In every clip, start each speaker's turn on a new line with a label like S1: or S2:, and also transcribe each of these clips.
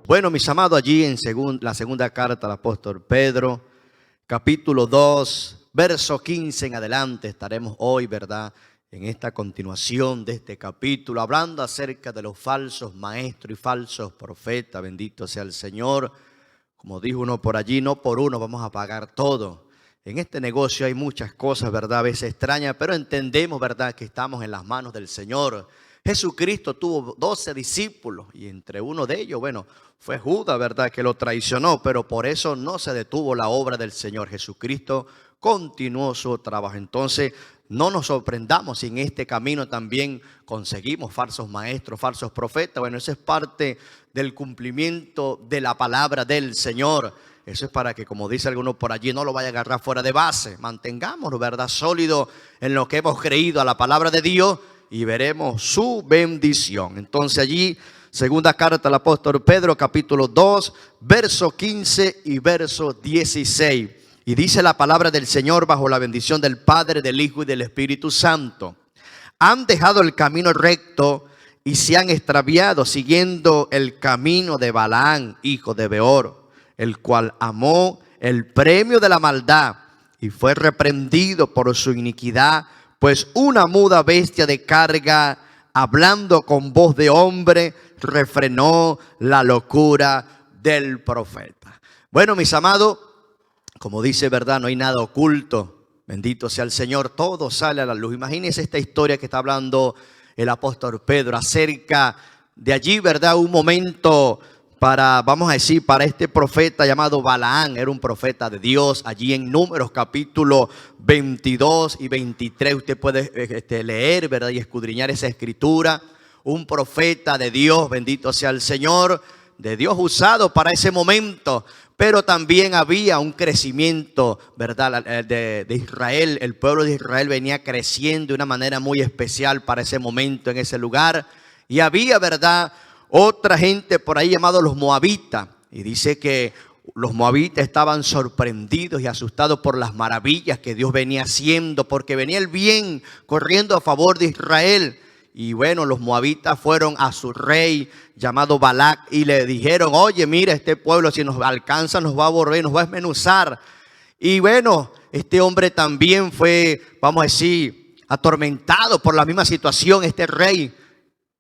S1: Bueno, mis amados, allí en la segunda carta al apóstol Pedro, capítulo 2, verso 15 en adelante, estaremos hoy, ¿verdad?, en esta continuación de este capítulo, hablando acerca de los falsos maestros y falsos profetas. Bendito sea el Señor. Como dijo uno por allí, no por uno vamos a pagar todo. En este negocio hay muchas cosas, ¿verdad?, a veces extrañas, pero entendemos, ¿verdad?, que estamos en las manos del Señor. Jesucristo tuvo 12 discípulos y entre uno de ellos, bueno, fue Judas, ¿verdad?, que lo traicionó, pero por eso no se detuvo la obra del Señor. Jesucristo continuó su trabajo. Entonces, no nos sorprendamos si en este camino también conseguimos falsos maestros, falsos profetas. Bueno, eso es parte del cumplimiento de la palabra del Señor. Eso es para que, como dice alguno por allí, no lo vaya a agarrar fuera de base. Mantengámonos, ¿verdad?, sólido en lo que hemos creído a la palabra de Dios y veremos su bendición. Entonces allí, segunda carta al apóstol Pedro, capítulo 2, verso 15 y verso 16. Y dice la palabra del Señor bajo la bendición del Padre, del Hijo y del Espíritu Santo. Han dejado el camino recto y se han extraviado siguiendo el camino de Balaam, hijo de Beor, el cual amó el premio de la maldad y fue reprendido por su iniquidad, pues una muda bestia de carga, hablando con voz de hombre, refrenó la locura del profeta. Bueno, mis amados, como dice, ¿verdad?, no hay nada oculto. Bendito sea el Señor, todo sale a la luz. Imagínense esta historia que está hablando el apóstol Pedro acerca de allí, ¿verdad?, un momento para, vamos a decir, para este profeta llamado Balaam. Era un profeta de Dios. Allí en Números capítulo 22 y 23 usted puede leer, ¿verdad?, y escudriñar esa escritura. Un profeta de Dios, bendito sea el Señor, de Dios usado para ese momento. Pero también había un crecimiento, ¿verdad?, de Israel. El pueblo de Israel venía creciendo de una manera muy especial para ese momento en ese lugar. Y había, ¿verdad?, otra gente por ahí llamados los moabitas. Y dice que los moabitas estaban sorprendidos y asustados por las maravillas que Dios venía haciendo, porque venía el bien corriendo a favor de Israel. Y bueno, los moabitas fueron a su rey llamado Balac y le dijeron: oye, mira, este pueblo si nos alcanza nos va a borrar, nos va a desmenuzar. Y bueno, este hombre también fue, vamos a decir, atormentado por la misma situación, este rey.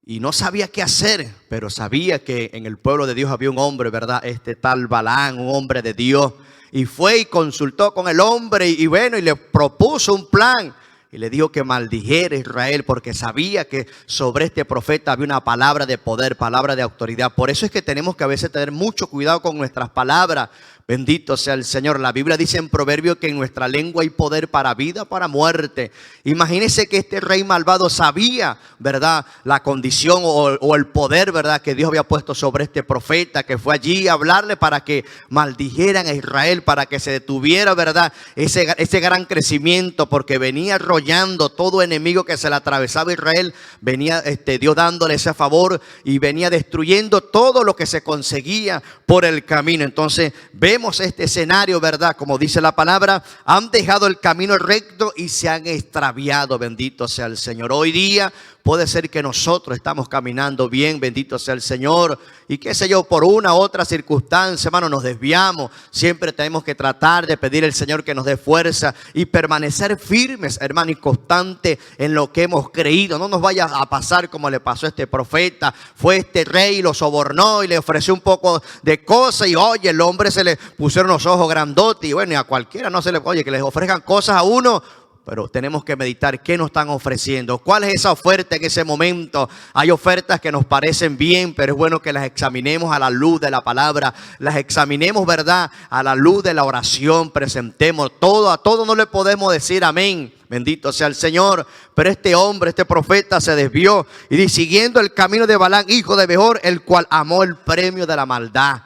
S1: Y no sabía qué hacer, pero sabía que en el pueblo de Dios había un hombre, ¿verdad?, este tal Balaam, un hombre de Dios. Y fue y consultó con el hombre y bueno, y le propuso un plan. Y le dijo que maldijera a Israel porque sabía que sobre este profeta había una palabra de poder, palabra de autoridad. Por eso es que tenemos que a veces tener mucho cuidado con nuestras palabras. Bendito sea el Señor. La Biblia dice en Proverbios que en nuestra lengua hay poder para vida, para muerte. Imagínense que este rey malvado sabía, ¿verdad?, la condición o el poder, ¿verdad?, que Dios había puesto sobre este profeta, que fue allí a hablarle para que maldijeran a Israel, para que se detuviera, ¿verdad?, ese gran crecimiento, porque venía arrollando todo enemigo que se le atravesaba a Israel. Venía Dios dándole ese favor y venía destruyendo todo lo que se conseguía por el camino. Entonces vemos este escenario, ¿verdad? Como dice la palabra, han dejado el camino recto y se han extraviado. Bendito sea el Señor. Hoy día puede ser que nosotros estamos caminando bien, bendito sea el Señor, y qué sé yo, por una u otra circunstancia, hermano, nos desviamos. Siempre tenemos que tratar de pedir al Señor que nos dé fuerza y permanecer firmes, hermano, y constantes en lo que hemos creído. No nos vaya a pasar como le pasó a este profeta. Fue este rey, lo sobornó y le ofreció un poco de cosas y oye, el hombre se le pusieron los ojos grandotes y bueno, y a cualquiera no se le, oye, que les ofrezcan cosas a uno. Pero tenemos que meditar qué nos están ofreciendo, cuál es esa oferta en ese momento. Hay ofertas que nos parecen bien, pero es bueno que las examinemos a la luz de la palabra. Las examinemos, ¿verdad?, a la luz de la oración. Presentemos todo, a todo no le podemos decir amén. Bendito sea el Señor. Pero este hombre, este profeta se desvió y siguiendo el camino de Balaam, hijo de Beor, el cual amó el premio de la maldad.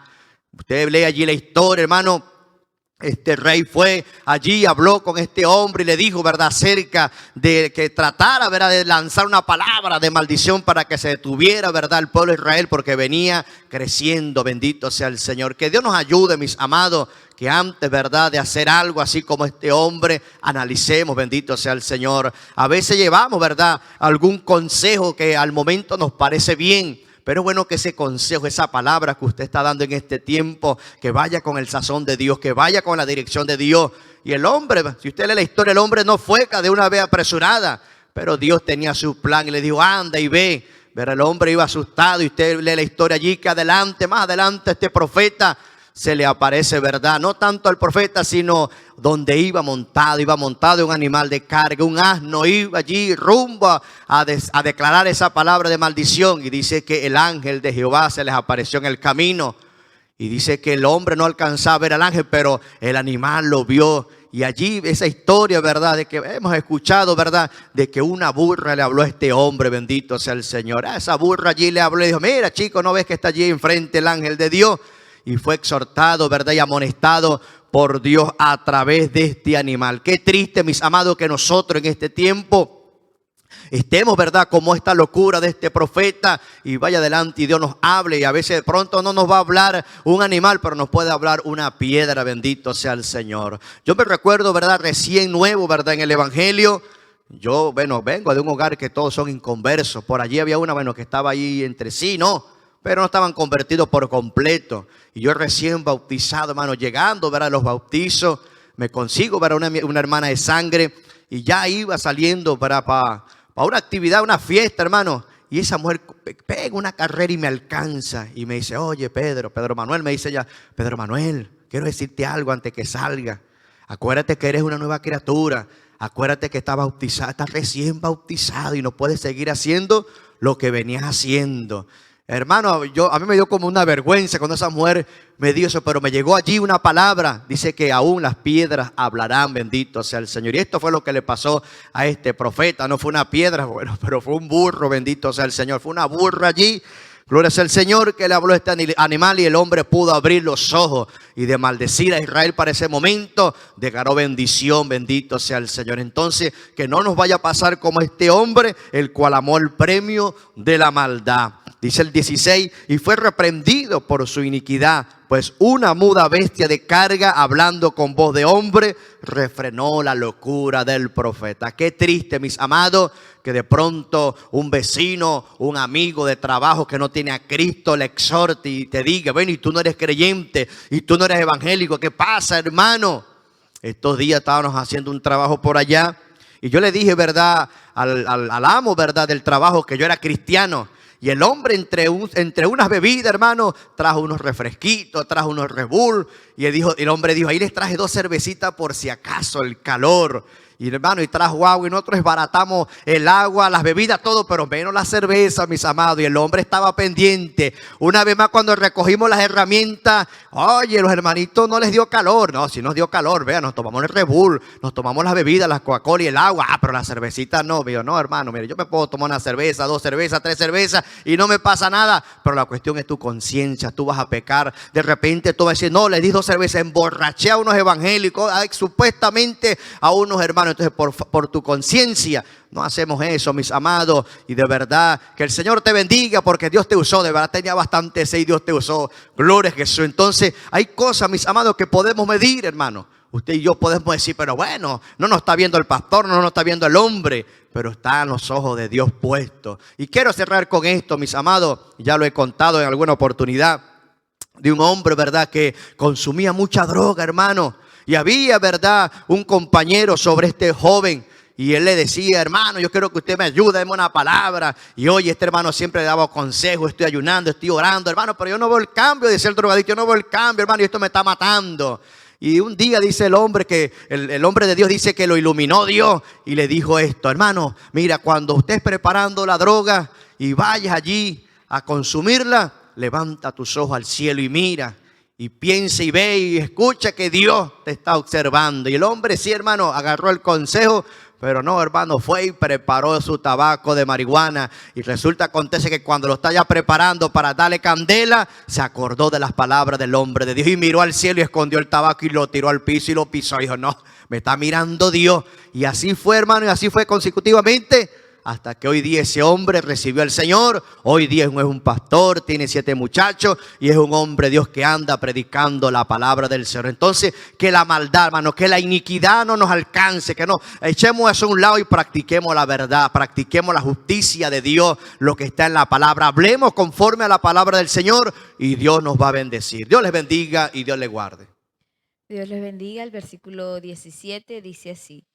S1: Usted lee allí la historia, hermano. Este rey fue allí, habló con este hombre y le dijo, ¿verdad?, acerca de que tratara, ¿verdad?, de lanzar una palabra de maldición para que se detuviera, ¿verdad?, el pueblo de Israel, porque venía creciendo. Bendito sea el Señor. Que Dios nos ayude, mis amados, que antes, ¿verdad?, de hacer algo así como este hombre, analicemos, bendito sea el Señor. A veces llevamos, ¿verdad?, algún consejo que al momento nos parece bien, Pero es bueno que ese consejo, esa palabra que usted está dando en este tiempo, que vaya con el sazón de Dios, que vaya con la dirección de Dios. Y el hombre, si usted lee la historia, el hombre no fue de una vez apresurada, pero Dios tenía su plan y le dijo, anda y ve. Pero el hombre iba asustado y usted lee la historia allí que más adelante este profeta se le aparece, ¿verdad? No tanto al profeta, sino donde iba montado en un animal de carga, un asno, iba allí rumbo a declarar esa palabra de maldición. Y dice que el ángel de Jehová se les apareció en el camino. Y dice que el hombre no alcanzaba a ver al ángel, pero el animal lo vio. Y allí esa historia, ¿verdad? De que hemos escuchado, ¿verdad? De que una burra le habló a este hombre, bendito sea el Señor. A esa burra allí le habló y dijo, mira chico, ¿no ves que está allí enfrente el ángel de Dios? Y fue exhortado, ¿verdad? Y amonestado por Dios a través de este animal. Qué triste, mis amados, que nosotros en este tiempo estemos, ¿verdad? Como esta locura de este profeta y vaya adelante y Dios nos hable. Y a veces de pronto no nos va a hablar un animal, pero nos puede hablar una piedra, bendito sea el Señor. Yo me recuerdo, ¿verdad? Recién nuevo, ¿verdad? En el Evangelio. Yo, bueno, vengo de un hogar que todos son inconversos. Por allí había una, bueno, que estaba ahí entre sí, ¿no? Pero no estaban convertidos por completo. Y yo recién bautizado, hermano, llegando, ¿verdad? Los bautizos, me consigo, ¿verdad? Una hermana de sangre y ya iba saliendo para una actividad, una fiesta, hermano. Y esa mujer pega una carrera y me alcanza y me dice, oye, Pedro Manuel, me dice ella, Pedro Manuel, quiero decirte algo antes que salga. Acuérdate que eres una nueva criatura. Acuérdate que estás bautizado, estás recién bautizado y no puedes seguir haciendo lo que venías haciendo. Hermano, a mí me dio como una vergüenza cuando esa mujer me dio eso, pero me llegó allí una palabra. Dice que aún las piedras hablarán, bendito sea el Señor. Y esto fue lo que le pasó a este profeta. No fue una piedra, bueno, pero fue un burro, bendito sea el Señor. Fue una burra allí. Gloria sea el Señor que le habló a este animal y el hombre pudo abrir los ojos y de maldecir a Israel para ese momento declaró bendición, bendito sea el Señor. Entonces que no nos vaya a pasar como este hombre, el cual amó el premio de la maldad. Dice el 16, y fue reprendido por su iniquidad, pues una muda bestia de carga, hablando con voz de hombre, refrenó la locura del profeta. Qué triste, mis amados, que de pronto un vecino, un amigo de trabajo que no tiene a Cristo le exhorte y te diga, bueno, y tú no eres creyente, y tú no eres evangélico, ¿qué pasa, hermano? Estos días estábamos haciendo un trabajo por allá, y yo le dije, ¿verdad? Al amo, ¿verdad? Del trabajo, que yo era cristiano. Y el hombre entre unas bebidas, hermano, trajo unos refresquitos, trajo unos Red Bull. Y el hombre dijo, ahí les traje 2 cervecitas por si acaso el calor. Y hermano, y trajo agua y nosotros desbaratamos el agua, las bebidas, todo, pero menos la cerveza, mis amados. Y el hombre estaba pendiente. Una vez más cuando recogimos las herramientas, oye, los hermanitos no les dio calor. No, si nos dio calor, vean, nos tomamos el Red Bull, nos tomamos las bebidas, las Coca-Cola y el agua. Ah, pero las cervecitas no, veo, no, hermano, mire, yo me puedo tomar una cerveza, 2 cervezas, 3 cervezas y no me pasa nada. Pero la cuestión es tu conciencia, tú vas a pecar. De repente tú vas a decir, no, le di 2 cervezas, emborraché a unos evangélicos, supuestamente a unos hermanos. Entonces por tu conciencia no hacemos eso, mis amados. Y de verdad que el Señor te bendiga, porque Dios te usó, de verdad tenía bastante sed y Dios te usó, gloria a Jesús. Entonces hay cosas, mis amados, que podemos medir, hermano. Usted y yo podemos decir, pero bueno, no nos está viendo el pastor, no nos está viendo el hombre, pero están los ojos de Dios puestos. Y quiero cerrar con esto, mis amados, ya lo he contado en alguna oportunidad, de un hombre, ¿verdad?, que consumía mucha droga, hermano. Y había, ¿verdad?, un compañero sobre este joven. Y él le decía, hermano, yo quiero que usted me ayude, deme una palabra. Y oye, este hermano siempre le daba consejos, estoy ayunando, estoy orando, hermano, pero yo no veo el cambio, decía el drogadicto, yo no veo el cambio, hermano, y esto me está matando. Y un día dice el hombre que el hombre de Dios dice que lo iluminó Dios y le dijo esto, hermano, mira, cuando estés preparando la droga y vayas allí a consumirla, levanta tus ojos al cielo y mira. Y piensa y ve y escucha que Dios te está observando. Y el hombre, sí, hermano, agarró el consejo, pero no, hermano, fue y preparó su tabaco de marihuana. Y acontece que cuando lo está ya preparando para darle candela, se acordó de las palabras del hombre de Dios y miró al cielo y escondió el tabaco y lo tiró al piso y lo pisó. Y dijo, no, me está mirando Dios. Y así fue, hermano, y así fue consecutivamente hasta que hoy día ese hombre recibió al Señor. Hoy día es un pastor, tiene 7 muchachos y es un hombre de Dios que anda predicando la palabra del Señor. Entonces, que la maldad, hermano, que la iniquidad no nos alcance, que no echemos eso a un lado y practiquemos la verdad, practiquemos la justicia de Dios, lo que está en la palabra. Hablemos conforme a la palabra del Señor y Dios nos va a bendecir. Dios les bendiga y Dios les guarde.
S2: Dios les bendiga. El versículo 17 dice así: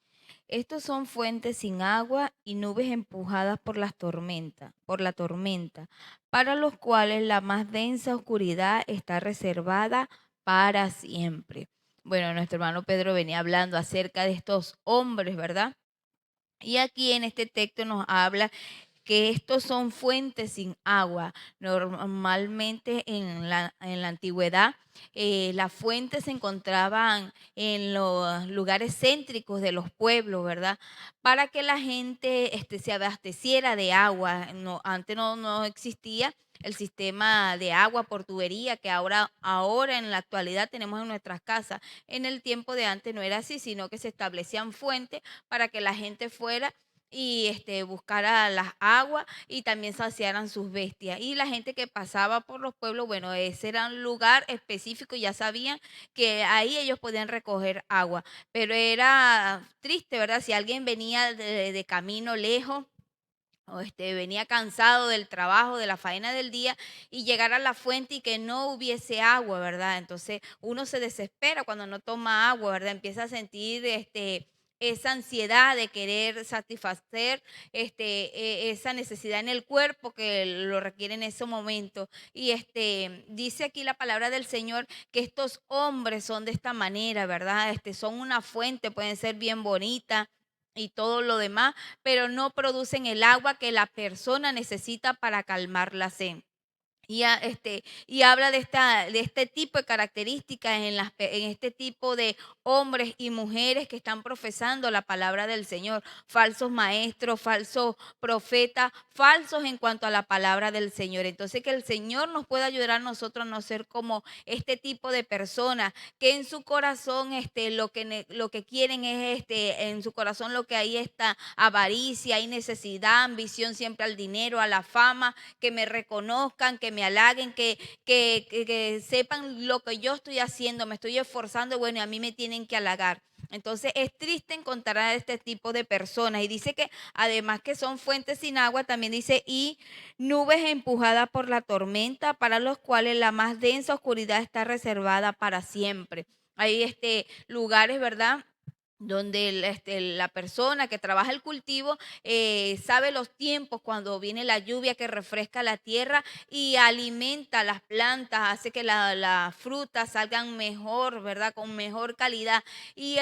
S2: estos son fuentes sin agua y nubes empujadas por por la tormenta, para los cuales la más densa oscuridad está reservada para siempre. Bueno, nuestro hermano Pedro venía hablando acerca de estos hombres, ¿verdad? Y aquí en este texto nos habla que estos son fuentes sin agua. Normalmente en la antigüedad las fuentes se encontraban en los lugares céntricos de los pueblos, ¿verdad? Para que la gente se abasteciera de agua. No, antes no existía el sistema de agua por tubería que ahora en la actualidad tenemos en nuestras casas. En el tiempo de antes no era así, sino que se establecían fuentes para que la gente fuera y buscara las aguas y también saciaran sus bestias. Y la gente que pasaba por los pueblos, bueno, ese era un lugar específico, ya sabían que ahí ellos podían recoger agua. Pero era triste, ¿verdad? Si alguien venía de camino lejos o venía cansado del trabajo, de la faena del día y llegar a la fuente y que no hubiese agua, ¿verdad? Entonces uno se desespera cuando no toma agua, ¿verdad? Empieza a sentir esa ansiedad de querer satisfacer esa necesidad en el cuerpo que lo requiere en ese momento. Y dice aquí la palabra del Señor que estos hombres son de esta manera, ¿verdad? Son una fuente, pueden ser bien bonitas y todo lo demás, pero no producen el agua que la persona necesita para calmar la sed. Y habla de este tipo de características en este tipo de hombres y mujeres que están profesando la palabra del Señor, falsos maestros, falsos profetas, falsos en cuanto a la palabra del Señor. Entonces que el Señor nos pueda ayudar a nosotros a no ser como este tipo de personas que en su corazón lo que quieren es en su corazón lo que hay está avaricia, hay necesidad, ambición siempre al dinero, a la fama, que me reconozcan, que me halaguen, que sepan lo que yo estoy haciendo, me estoy esforzando, bueno, y a mí me tienen que halagar. Entonces es triste encontrar a este tipo de personas. Y dice que además que son fuentes sin agua, también dice, y nubes empujadas por la tormenta, para los cuales la más densa oscuridad está reservada para siempre. Hay lugares, ¿verdad?, donde la persona que trabaja el cultivo sabe los tiempos cuando viene la lluvia que refresca la tierra y alimenta las plantas, hace que las frutas salgan mejor, ¿verdad? Con mejor calidad. Y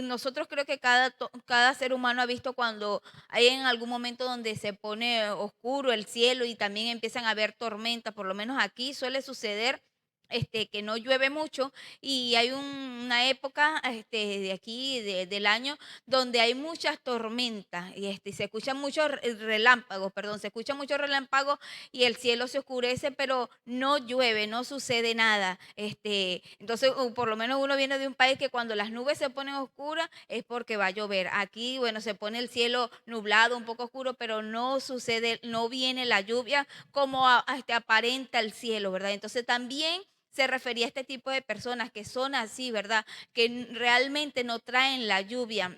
S2: nosotros creo que cada ser humano ha visto cuando hay en algún momento donde se pone oscuro el cielo y también empiezan a haber tormentas, por lo menos aquí suele suceder que no llueve mucho y hay una época de aquí del año donde hay muchas tormentas y se escuchan muchos relámpagos, perdón, se escuchan muchos relámpagos y el cielo se oscurece, pero no llueve, no sucede nada. Entonces, por lo menos uno viene de un país que cuando las nubes se ponen oscuras es porque va a llover. Aquí, bueno, se pone el cielo nublado, un poco oscuro, pero no sucede, no viene la lluvia como aparenta el cielo, ¿verdad? Entonces también se refería a este tipo de personas que son así, ¿verdad? Que realmente no traen la lluvia.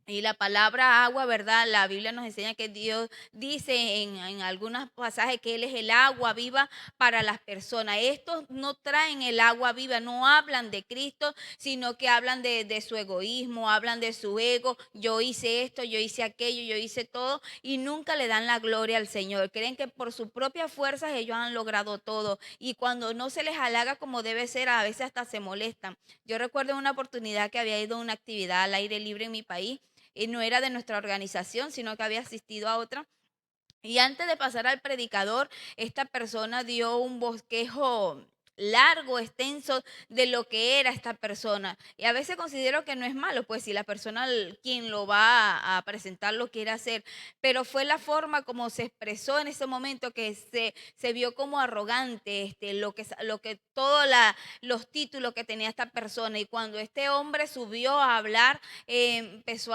S2: Y la palabra agua, ¿verdad? La Biblia nos enseña que Dios dice en algunos pasajes que Él es el agua viva para las personas. Estos no traen el agua viva, no hablan de Cristo, sino que hablan de su egoísmo, hablan de su ego. Yo hice esto, yo hice aquello, yo hice todo y nunca le dan la gloria al Señor. Creen que por sus propias fuerzas ellos han logrado todo y cuando no se les halaga como debe ser, a veces hasta se molestan. Yo recuerdo una oportunidad que había ido a una actividad al aire libre en mi país y no era de nuestra organización, sino que había asistido a otra. Y antes de pasar al predicador, esta persona dio un bosquejo largo, extenso de lo que era esta persona. Y a veces considero que no es malo, pues si la persona quien lo va a presentar lo quiere hacer, pero fue la forma como se expresó en ese momento que se vio como arrogante, lo que todos los títulos que tenía esta persona. Y cuando este hombre subió a hablar, empezó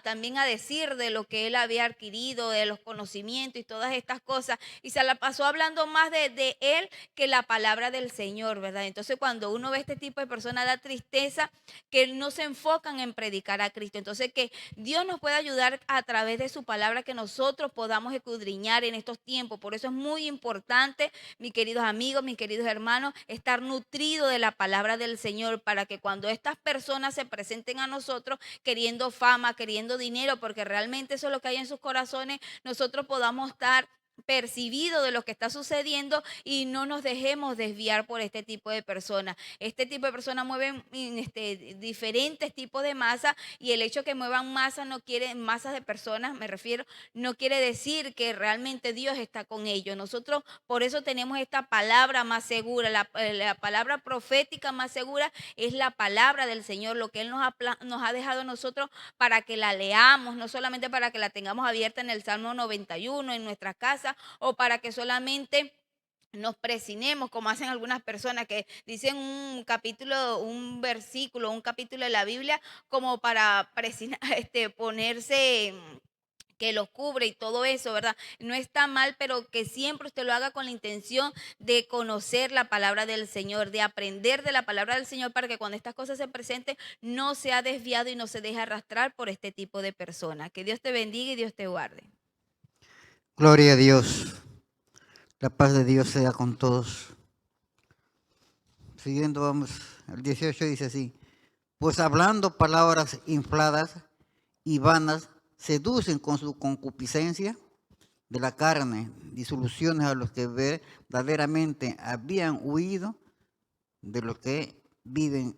S2: también a decir de lo que él había adquirido, de los conocimientos y todas estas cosas, y se la pasó hablando más de él que la palabra del Señor, ¿verdad? Entonces, cuando uno ve este tipo de personas, da tristeza que no se enfocan en predicar a Cristo. Entonces, que Dios nos pueda ayudar a través de su palabra, que nosotros podamos escudriñar en estos tiempos. Por eso es muy importante, mis queridos amigos, mis queridos hermanos, estar nutridos de la palabra del Señor, para que cuando estas personas se presenten a nosotros queriendo fama, queriendo dinero, porque realmente eso es lo que hay en sus corazones, nosotros podamos estar percibido de lo que está sucediendo y no nos dejemos desviar por este tipo de personas. Este tipo de personas mueven diferentes tipos de masa, y el hecho que muevan masa no quiere, masas de personas me refiero, no quiere decir que realmente Dios está con ellos. Nosotros por eso tenemos esta palabra más segura, la palabra profética más segura es la palabra del Señor, lo que Él nos ha dejado a nosotros para que la leamos, no solamente para que la tengamos abierta en el Salmo 91 en nuestra casa, o para que solamente nos presinemos, como hacen algunas personas que dicen un capítulo, un versículo, un capítulo de la Biblia, como para ponerse que los cubre y todo eso, ¿verdad? No está mal, pero que siempre usted lo haga con la intención de conocer la palabra del Señor, de aprender de la palabra del Señor, para que cuando estas cosas se presenten no sea desviado y no se deje arrastrar por este tipo de personas. Que Dios te bendiga y Dios te guarde.
S3: Gloria a Dios. La paz de Dios sea con todos. Siguiendo, vamos, el 18 dice así: pues hablando palabras infladas y vanas, seducen con su concupiscencia de la carne, disoluciones a los que verdaderamente habían huido de los que viven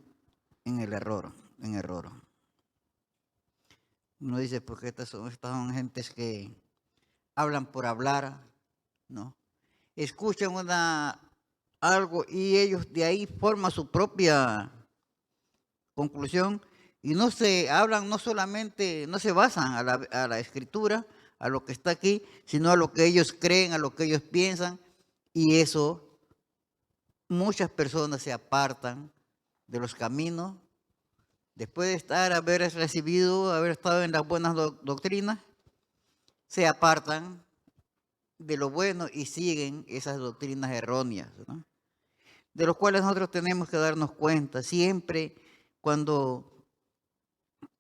S3: en el error, en error. Uno dice, porque estas son gentes que hablan por hablar, ¿no? Escuchan algo y ellos de ahí forman su propia conclusión, y no se hablan, no solamente, no se basan a la escritura, a lo que está aquí, sino a lo que ellos creen, a lo que ellos piensan, y eso muchas personas se apartan de los caminos después de haber recibido, haber estado en las buenas doctrinas, se apartan de lo bueno y siguen esas doctrinas erróneas, ¿no? De los cuales nosotros tenemos que darnos cuenta. Siempre cuando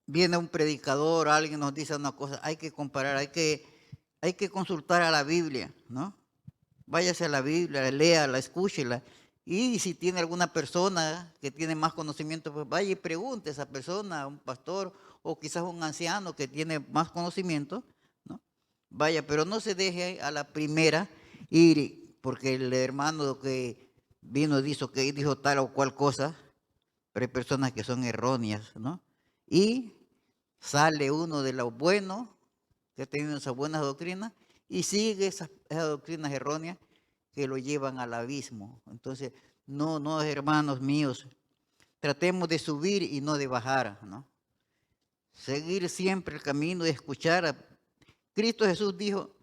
S3: viene un predicador, alguien nos dice una cosa, hay que comparar, hay que consultar a la Biblia, ¿no? Váyase a la Biblia, léala, escúchela. Y si tiene alguna persona que tiene más conocimiento, pues vaya y pregunte a esa persona, a un pastor o quizás un anciano que tiene más conocimiento, ¿no? Vaya, pero no se deje a la primera ir, porque el hermano que vino dijo tal o cual cosa, pero hay personas que son erróneas, ¿no? Y sale uno de lo bueno, que ha tenido esas buenas doctrinas, y sigue esas doctrinas erróneas que lo llevan al abismo. Entonces, no, hermanos míos, tratemos de subir y no de bajar, ¿no? Seguir siempre el camino de escuchar. Cristo Jesús dijo,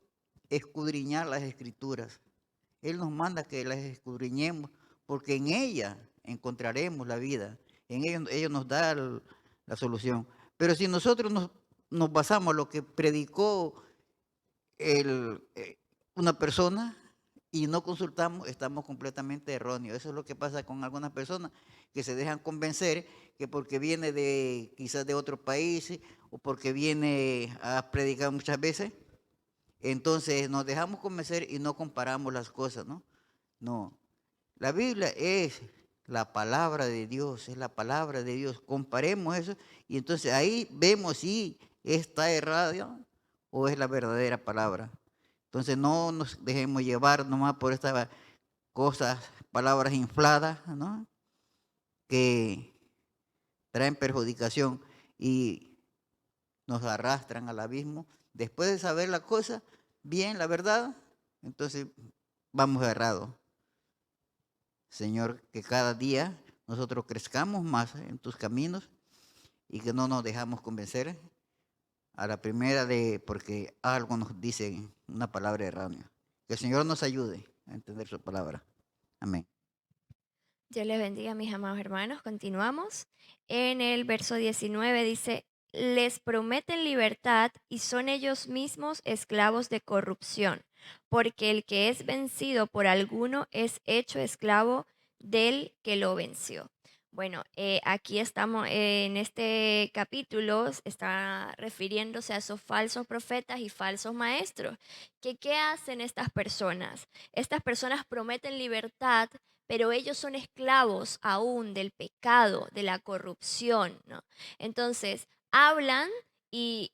S3: escudriñar las escrituras. Él nos manda que las escudriñemos, porque en ellas encontraremos la vida. En ellos nos da la solución. Pero si nosotros nos basamos en lo que predicó una persona y no consultamos, estamos completamente erróneos. Eso es lo que pasa con algunas personas que se dejan convencer que porque viene quizás de otro país o porque viene a predicar muchas veces, entonces nos dejamos convencer y no comparamos las cosas, ¿no? No, la Biblia es la palabra de Dios, es la palabra de Dios. Comparemos eso y entonces ahí vemos si está errada o es la verdadera palabra. Entonces no nos dejemos llevar nomás por estas cosas, palabras infladas, ¿no? Que traen perjudicación y nos arrastran al abismo. Después de saber la cosa, bien, la verdad, entonces vamos errados. Señor, que cada día nosotros crezcamos más en tus caminos y que no nos dejamos convencer a la primera porque algo nos dice una palabra errónea. Que el Señor nos ayude a entender su palabra. Amén.
S4: Dios les bendiga, mis amados hermanos. Continuamos. En el verso 19 dice, les prometen libertad y son ellos mismos esclavos de corrupción, porque el que es vencido por alguno es hecho esclavo del que lo venció. Bueno, aquí estamos en este capítulo, está refiriéndose a esos falsos profetas y falsos maestros. ¿Qué hacen estas personas? Estas personas prometen libertad, pero ellos son esclavos aún del pecado, de la corrupción, ¿no? Entonces, hablan y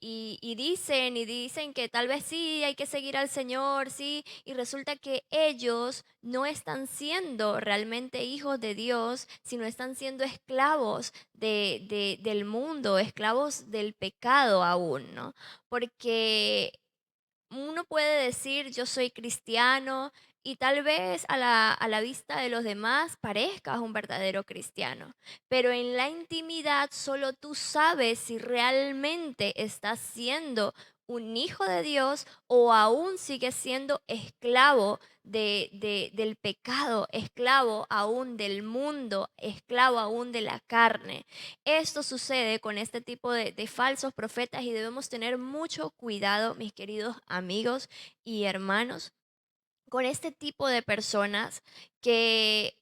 S4: dicen que tal vez sí, hay que seguir al Señor, sí, y resulta que ellos no están siendo realmente hijos de Dios, sino están siendo esclavos del mundo, esclavos del pecado aún, ¿no? Porque uno puede decir yo soy cristiano y tal vez a la vista de los demás parezcas un verdadero cristiano, pero en la intimidad solo tú sabes si realmente estás siendo un hijo de Dios o aún sigues siendo esclavo del pecado, esclavo aún del mundo, esclavo aún de la carne. Esto sucede con este tipo de falsos profetas y debemos tener mucho cuidado, mis queridos amigos y hermanos, con este tipo de personas que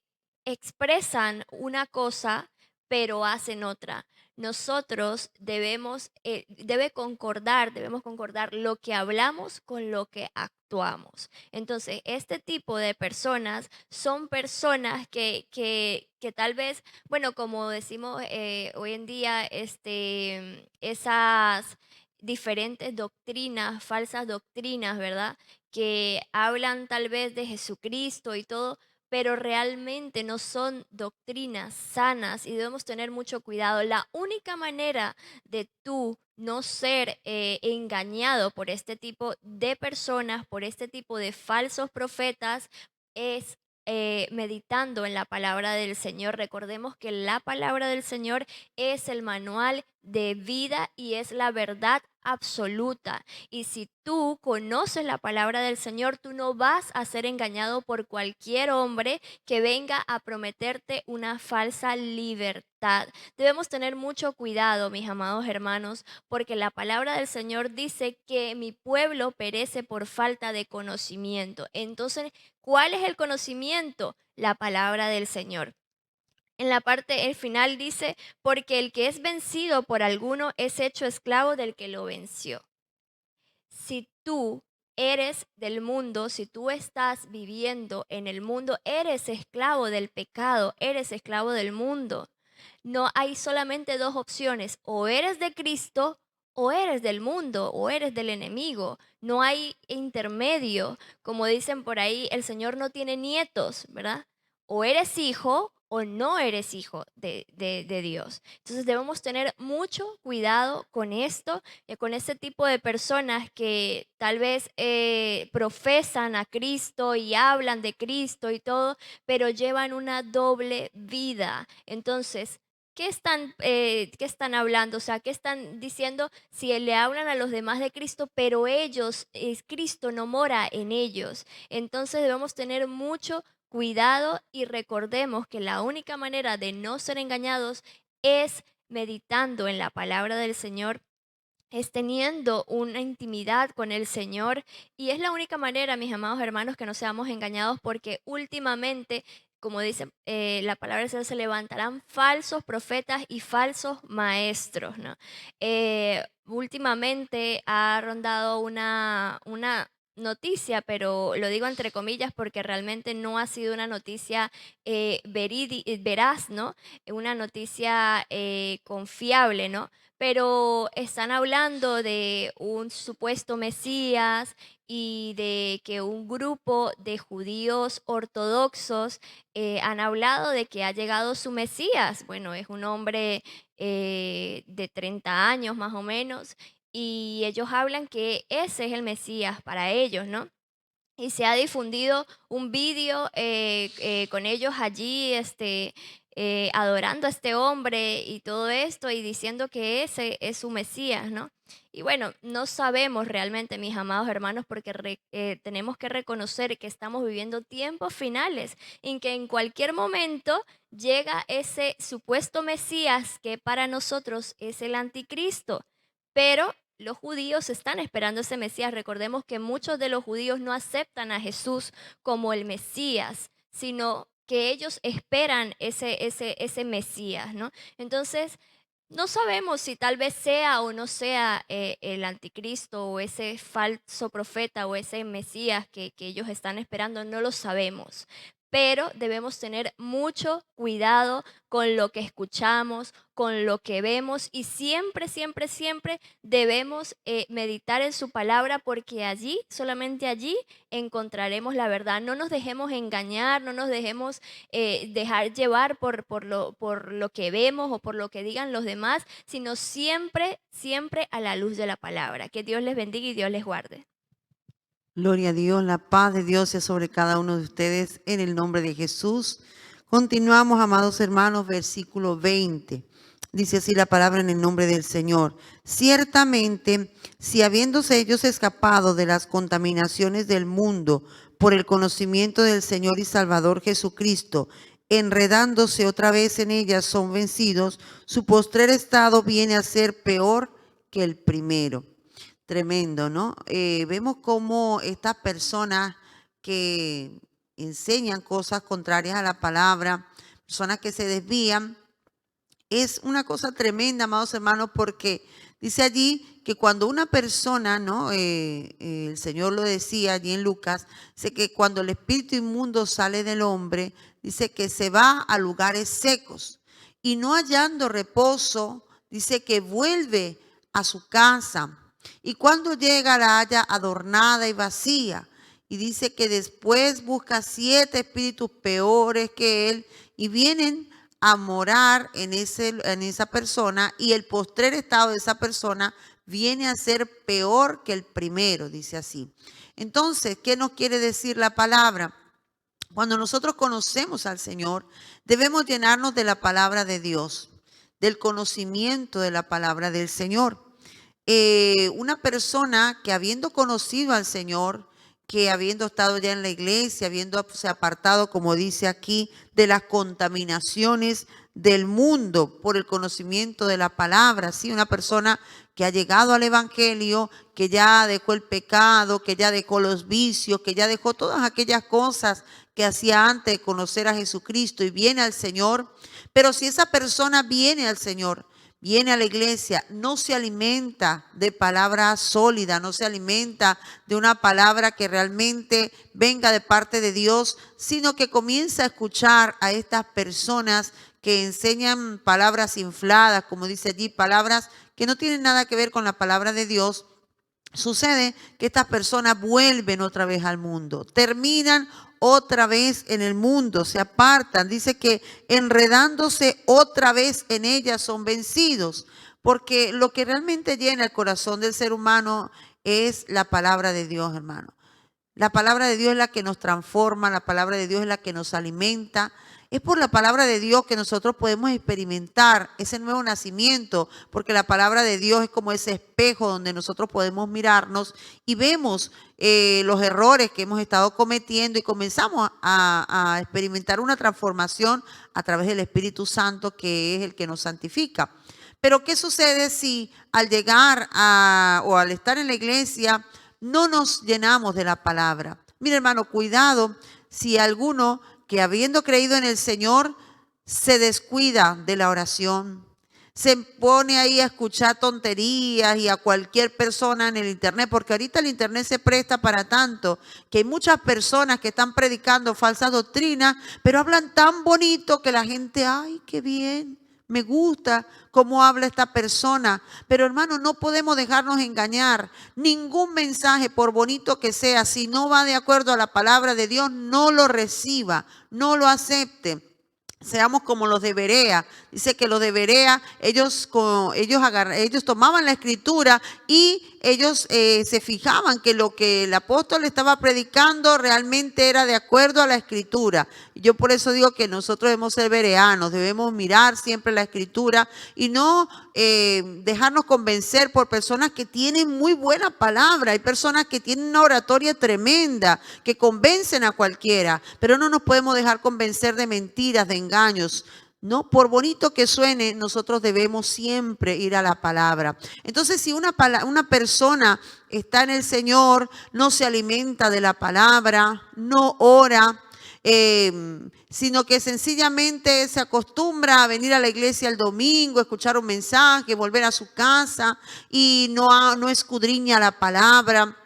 S4: expresan una cosa pero hacen otra. Nosotros debemos concordar lo que hablamos con lo que actuamos. Entonces, este tipo de personas son personas que tal vez, bueno, como decimos hoy en día, esas diferentes doctrinas, falsas doctrinas, ¿verdad? Que hablan tal vez de Jesucristo y todo, pero realmente no son doctrinas sanas y debemos tener mucho cuidado. La única manera de tú no ser engañado por este tipo de personas, por este tipo de falsos profetas, es meditando en la palabra del Señor. Recordemos que la palabra del Señor es el manual de vida y es la verdad absoluta. Y si tú conoces la palabra del Señor, tú no vas a ser engañado por cualquier hombre que venga a prometerte una falsa libertad. Debemos tener mucho cuidado, mis amados hermanos, porque la palabra del Señor dice que mi pueblo perece por falta de conocimiento. Entonces, ¿cuál es el conocimiento? La palabra del Señor. En la parte, el final dice, porque el que es vencido por alguno es hecho esclavo del que lo venció. Si tú eres del mundo, si tú estás viviendo en el mundo, eres esclavo del pecado, eres esclavo del mundo. No hay solamente dos opciones, o eres de Cristo o eres del mundo o eres del enemigo. No hay intermedio. Como dicen por ahí, el Señor no tiene nietos, ¿verdad? O eres hijo o no eres hijo de Dios. Entonces debemos tener mucho cuidado con esto, con este tipo de personas que tal vez profesan a Cristo y hablan de Cristo y todo, pero llevan una doble vida. Entonces, qué están hablando? O sea, ¿qué están diciendo si le hablan a los demás de Cristo, pero ellos, Cristo no mora en ellos? Entonces debemos tener mucho cuidado y recordemos que la única manera de no ser engañados es meditando en la palabra del Señor, es teniendo una intimidad con el Señor y es la única manera, mis amados hermanos, que no seamos engañados porque últimamente, como dice la palabra del Señor, se levantarán falsos profetas y falsos maestros, ¿no? Últimamente ha rondado una noticia, pero lo digo entre comillas porque realmente no ha sido una noticia veraz, ¿no? Una noticia confiable, ¿no? Pero están hablando de un supuesto Mesías y de que un grupo de judíos ortodoxos han hablado de que ha llegado su Mesías. Bueno, es un hombre de 30 años más o menos y ellos hablan que ese es el Mesías para ellos, ¿no? y se ha difundido un vídeo con ellos allí adorando a este hombre y todo esto y diciendo que ese es su Mesías, ¿no? Y bueno, no sabemos realmente, mis amados hermanos, porque tenemos que reconocer que estamos viviendo tiempos finales en que en cualquier momento llega ese supuesto Mesías que para nosotros es el anticristo, pero los judíos están esperando ese Mesías. Recordemos que muchos de los judíos no aceptan a Jesús como el Mesías, sino que ellos esperan ese Mesías, ¿no? Entonces, no sabemos si tal vez sea o no sea el anticristo o ese falso profeta o ese Mesías que ellos están esperando, no lo sabemos. Pero debemos tener mucho cuidado con lo que escuchamos, con lo que vemos y siempre, siempre, siempre debemos meditar en su palabra porque allí, solamente allí, encontraremos la verdad. No nos dejemos engañar, no nos dejemos dejar llevar por lo que vemos o por lo que digan los demás, sino siempre, siempre a la luz de la palabra. Que Dios les bendiga y Dios les guarde.
S5: Gloria a Dios, la paz de Dios sea sobre cada uno de ustedes en el nombre de Jesús. Continuamos, amados hermanos, versículo 20. Dice así la palabra en el nombre del Señor. Ciertamente, si habiéndose ellos escapado de las contaminaciones del mundo por el conocimiento del Señor y Salvador Jesucristo, enredándose otra vez en ellas son vencidos, su postrer estado viene a ser peor que el primero. Tremendo, ¿no? Vemos cómo estas personas que enseñan cosas contrarias a la palabra, personas que se desvían, es una cosa tremenda, amados hermanos, porque dice allí que cuando una persona, ¿no? El Señor lo decía allí en Lucas, dice que cuando el espíritu inmundo sale del hombre, dice que se va a lugares secos y no hallando reposo, dice que vuelve a su casa. Y cuando llega la halla adornada y vacía. Y dice que después busca 7 espíritus peores que él y vienen a morar en esa persona y el postrer estado de esa persona viene a ser peor que el primero, dice así. Entonces, ¿qué nos quiere decir la palabra? Cuando nosotros conocemos al Señor, debemos llenarnos de la palabra de Dios, del conocimiento de la palabra del Señor. Una persona que habiendo conocido al Señor, que habiendo estado ya en la iglesia, habiéndose apartado, como dice aquí, de las contaminaciones del mundo por el conocimiento de la palabra, ¿sí? Una persona que ha llegado al evangelio, que ya dejó el pecado, que ya dejó los vicios, que ya dejó todas aquellas cosas que hacía antes de conocer a Jesucristo y viene al Señor. Pero si esa persona viene al Señor, viene a la iglesia, no se alimenta de palabra sólida, no se alimenta de una palabra que realmente venga de parte de Dios, sino que comienza a escuchar a estas personas que enseñan palabras infladas, como dice allí, palabras que no tienen nada que ver con la palabra de Dios. Sucede que estas personas vuelven otra vez al mundo, terminan otra vez en el mundo, se apartan. Dice que enredándose otra vez en ellas son vencidos, porque lo que realmente llena el corazón del ser humano es la palabra de Dios, hermano. La palabra de Dios es la que nos transforma, la palabra de Dios es la que nos alimenta. Es por la palabra de Dios que nosotros podemos experimentar ese nuevo nacimiento, porque la palabra de Dios es como ese espejo donde nosotros podemos mirarnos y vemos los errores que hemos estado cometiendo y comenzamos a experimentar una transformación a través del Espíritu Santo, que es el que nos santifica. Pero ¿qué sucede si al llegar o al estar en la iglesia no nos llenamos de la palabra? Mira, hermano, cuidado si alguno que habiendo creído en el Señor se descuida de la oración, se pone ahí a escuchar tonterías y a cualquier persona en el internet, porque ahorita el internet se presta para tanto, que hay muchas personas que están predicando falsas doctrinas, pero hablan tan bonito que la gente, ay, qué bien, me gusta cómo habla esta persona. Pero hermano, no podemos dejarnos engañar. Ningún mensaje, por bonito que sea, si no va de acuerdo a la palabra de Dios, no lo reciba, no lo acepte. Seamos como los de Berea. Dice que los de Berea, ellos tomaban la escritura y ellos se fijaban que lo que el apóstol estaba predicando realmente era de acuerdo a la Escritura. Yo por eso digo que nosotros debemos ser bereanos, debemos mirar siempre la Escritura y no dejarnos convencer por personas que tienen muy buena palabra. Hay personas que tienen una oratoria tremenda, que convencen a cualquiera, pero no nos podemos dejar convencer de mentiras, de engaños. No, por bonito que suene, nosotros debemos siempre ir a la palabra. Entonces, si una persona está en el Señor, no se alimenta de la palabra, no ora, sino que sencillamente se acostumbra a venir a la iglesia el domingo, escuchar un mensaje, volver a su casa y no escudriña la palabra.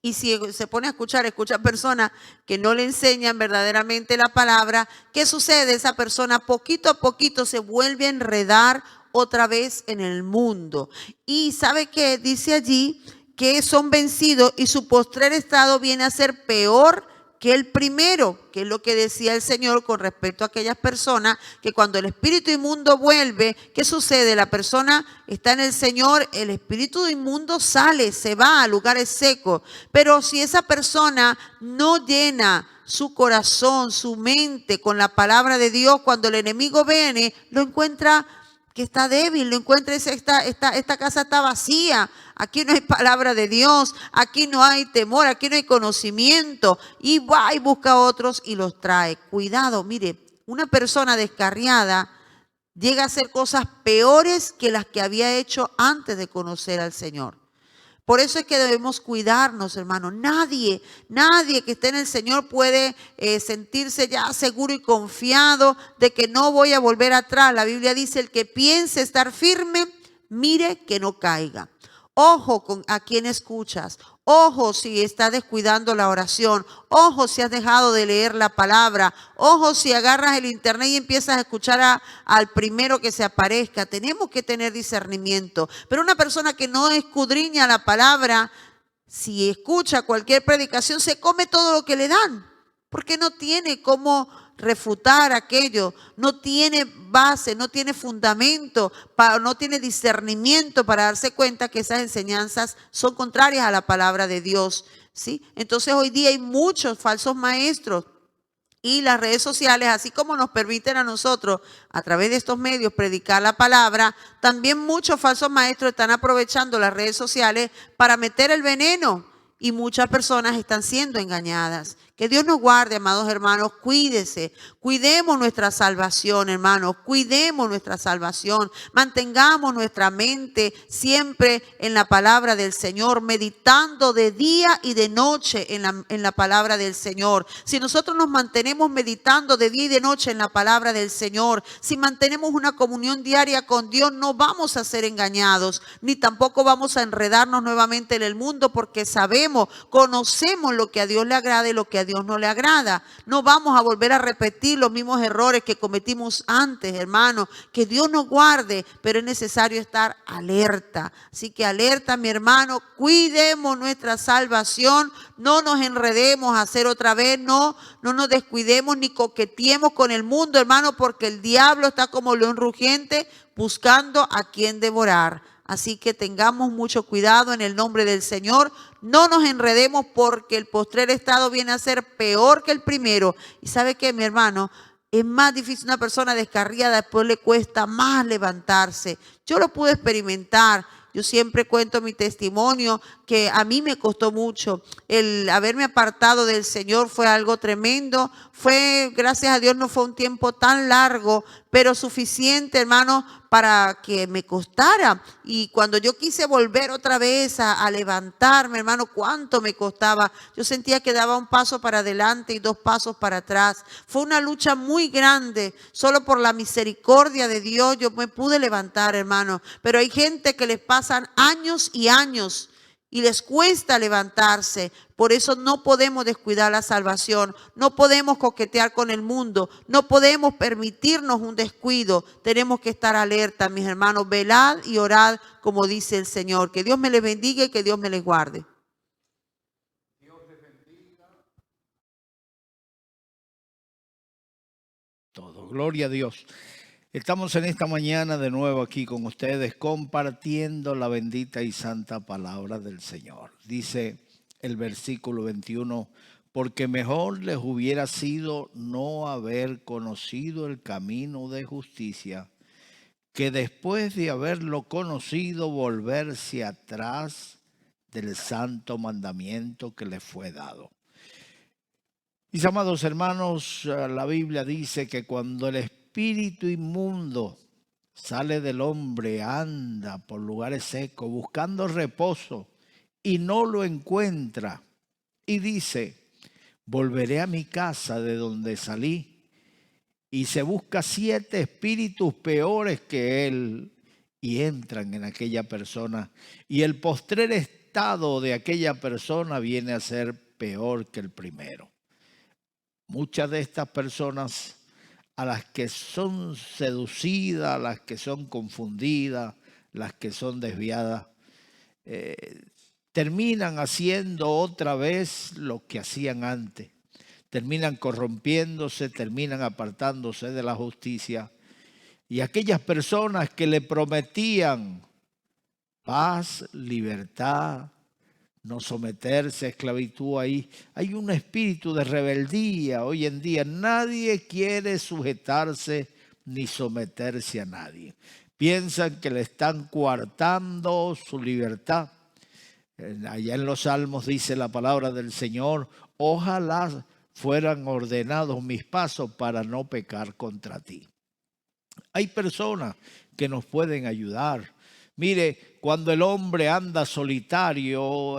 S5: Y si se pone a escucha personas que no le enseñan verdaderamente la palabra, ¿qué sucede? Esa persona poquito a poquito se vuelve a enredar otra vez en el mundo. Y ¿sabe qué? Dice allí que son vencidos y su postrer estado viene a ser peor que el primero, que es lo que decía el Señor con respecto a aquellas personas que cuando el espíritu inmundo vuelve, ¿qué sucede? La persona está en el Señor, el espíritu inmundo sale, se va a lugares secos, pero si esa persona no llena su corazón, su mente con la palabra de Dios, cuando el enemigo viene, lo encuentra que está débil, lo encuentra, esta casa está vacía, aquí no hay palabra de Dios, aquí no hay temor, aquí no hay conocimiento, y va y busca a otros y los trae. Cuidado, mire, una persona descarriada llega a hacer cosas peores que las que había hecho antes de conocer al Señor. Por eso es que debemos cuidarnos, hermanos. Nadie que esté en el Señor puede sentirse ya seguro y confiado de que no voy a volver atrás. La Biblia dice, el que piense estar firme, mire que no caiga. Ojo con a quién escuchas. Ojo si estás descuidando la oración. Ojo si has dejado de leer la palabra. Ojo si agarras el internet y empiezas a escuchar al primero que se aparezca. Tenemos que tener discernimiento. Pero una persona que no escudriña la palabra, si escucha cualquier predicación, se come todo lo que le dan. Porque no tiene cómo refutar aquello, no tiene base, no tiene fundamento, no tiene discernimiento para darse cuenta que esas enseñanzas son contrarias a la palabra de Dios, ¿sí? Entonces hoy día hay muchos falsos maestros y las redes sociales, así como nos permiten a nosotros a través de estos medios predicar la palabra, también muchos falsos maestros están aprovechando las redes sociales para meter el veneno y muchas personas están siendo engañadas. Que Dios nos guarde, amados hermanos, cuídese, cuidemos nuestra salvación, hermanos, cuidemos nuestra salvación, mantengamos nuestra mente siempre en la palabra del Señor, meditando de día y de noche en la palabra del Señor. Si nosotros nos mantenemos meditando de día y de noche en la palabra del Señor, si mantenemos una comunión diaria con Dios, no vamos a ser engañados, ni tampoco vamos a enredarnos nuevamente en el mundo, porque sabemos, conocemos lo que a Dios le agrada y lo que a Dios no le agrada. No vamos a volver a repetir los mismos errores que cometimos antes, hermano. Que Dios nos guarde, pero es necesario estar alerta. Así que alerta, mi hermano, cuidemos nuestra salvación, no nos enredemos a hacer otra vez, no nos descuidemos ni coqueteemos con el mundo, hermano, porque el diablo está como león rugiente buscando a quien devorar. Así que tengamos mucho cuidado en el nombre del Señor. No nos enredemos porque el postrer estado viene a ser peor que el primero. Y ¿sabe qué, mi hermano? Es más difícil una persona descarriada, después le cuesta más levantarse. Yo lo pude experimentar. Yo siempre cuento mi testimonio que a mí me costó mucho. El haberme apartado del Señor fue algo tremendo. Fue, gracias a Dios, no fue un tiempo tan largo, pero suficiente, hermano, para que me costara. Y cuando yo quise volver otra vez a levantarme, hermano, cuánto me costaba. Yo sentía que daba un paso para adelante y 2 pasos para atrás. Fue una lucha muy grande. Solo por la misericordia de Dios yo me pude levantar, hermano. Pero hay gente que les pasan años y años y les cuesta levantarse. Por eso no podemos descuidar la salvación, no podemos coquetear con el mundo, no podemos permitirnos un descuido. Tenemos que estar alerta, mis hermanos, velad y orad como dice el Señor. Que Dios me les bendiga y que Dios me les guarde.
S6: Todo, gloria a Dios. Estamos en esta mañana de nuevo aquí con ustedes compartiendo la bendita y santa palabra del Señor. Dice el versículo 21, porque mejor les hubiera sido no haber conocido el camino de justicia, que después de haberlo conocido volverse atrás del santo mandamiento que les fue dado. Mis amados hermanos, la Biblia dice que cuando el espíritu inmundo sale del hombre, anda por lugares secos buscando reposo y no lo encuentra. Y dice, volveré a mi casa de donde salí. Y se busca 7 espíritus peores que él y entran en aquella persona. Y el postrer estado de aquella persona viene a ser peor que el primero. Muchas de estas personas a las que son seducidas, a las que son confundidas, las que son desviadas, terminan haciendo otra vez lo que hacían antes. Terminan corrompiéndose, terminan apartándose de la justicia. Y aquellas personas que le prometían paz, libertad, no someterse a esclavitud, ahí hay un espíritu de rebeldía hoy en día. Nadie quiere sujetarse ni someterse a nadie. Piensan que le están coartando su libertad. Allá en los Salmos dice la palabra del Señor, ojalá fueran ordenados mis pasos para no pecar contra ti. Hay personas que nos pueden ayudar. Mire, cuando el hombre anda solitario,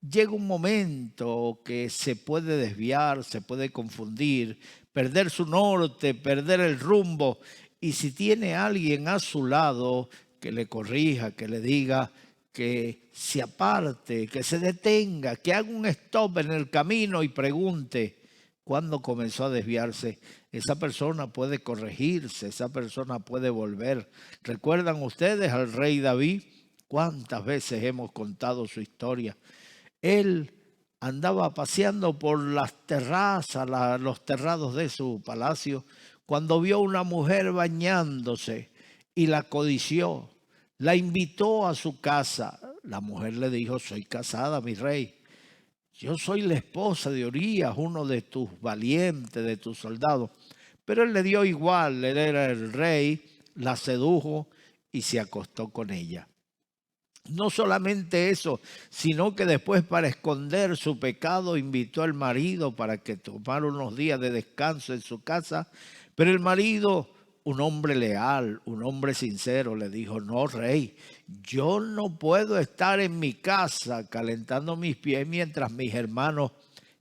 S6: llega un momento que se puede desviar, se puede confundir, perder su norte, perder el rumbo. Y si tiene alguien a su lado que le corrija, que le diga que se aparte, que se detenga, que haga un stop en el camino y pregunte cuándo comenzó a desviarse, esa persona puede corregirse, esa persona puede volver. ¿Recuerdan ustedes al rey David? ¿Cuántas veces hemos contado su historia? Él andaba paseando por las terrazas, los terrados de su palacio, cuando vio una mujer bañándose y la codició. La invitó a su casa. La mujer le dijo, soy casada, mi rey. Yo soy la esposa de Urías, uno de tus valientes, de tus soldados. Pero él le dio igual, él era el rey, la sedujo y se acostó con ella. No solamente eso, sino que después para esconder su pecado invitó al marido para que tomara unos días de descanso en su casa. Pero el marido, un hombre leal, un hombre sincero, le dijo, no, rey, yo no puedo estar en mi casa calentando mis pies mientras mis hermanos